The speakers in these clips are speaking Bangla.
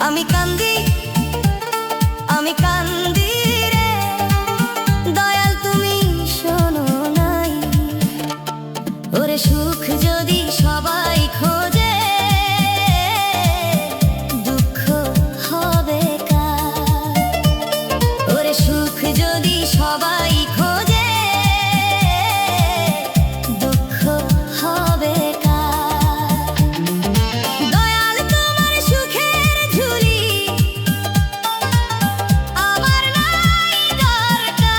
আমি কান্দি আমি কান্দি রে দয়াল তুমি শোনো নাই। ওরে সুখ যদি সবাই খোঁজে দুঃখ হবে কার? ওরে সুখ যদি সবাই খোঁজে দুঃখ হবে কার? দয়াল তোমার সুখের ঝুলি আমার নাই দরকার।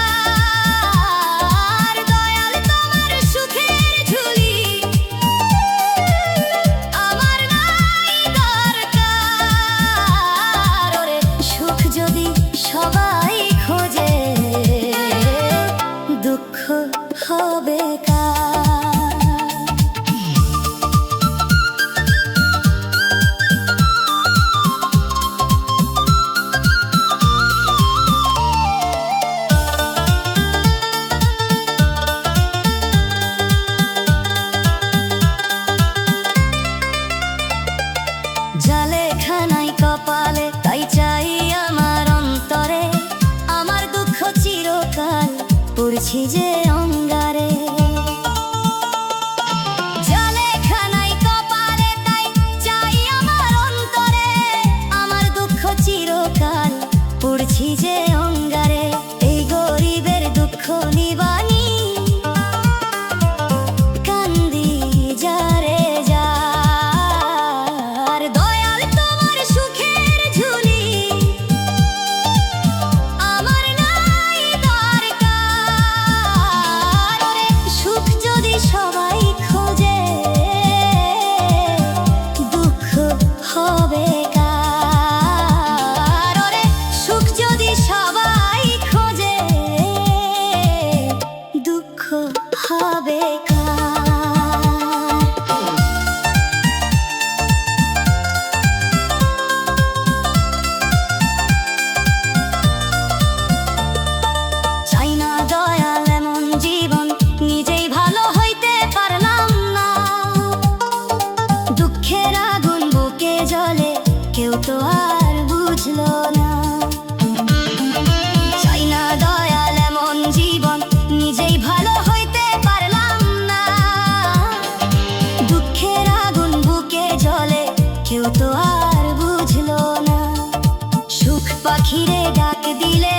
দয়াল তোমার সুখের ঝুলি আমার নাই দরকার। ওরে সুখ যদি সবাই খোঁজে দুঃখ হবে কার? জালে খানাই কপালে তাই চাই আমার অন্তরে, আমার দুঃখ চিরকাল পড়ছি যে অঙ্গারে। জালে খানাই কপালে তাই চাই আমার অন্তরে, আমার দুঃখ চিরকাল পড়ছি যে অঙ্গারে। এই গরিবের দুঃখ নিবানি কান্দি যারে যার। দয়াল তোমার সুখের ঝুলি আমার নাই দরকার। ওরে সুখ যদি সবাই খোঁজে দুঃখ হবে কার? ওরে সুখ যদি সবাই খোঁজে দুঃখ হবে কার? চাই না দয়াল এমন জীবন, নিজেই ভালো হইতে পারলাম না। দুঃখের আগুন বুকে জ্বলে কেউ তো আর বুঝলো না। চাই না দয়াল এমন জীবন, নিজেই ভালো হইতে পারলাম না। দুঃখের আগুন বুকে জ্বলে কেউ তো আর বুঝলো না। সুখ পাখিরে ডাক দিলে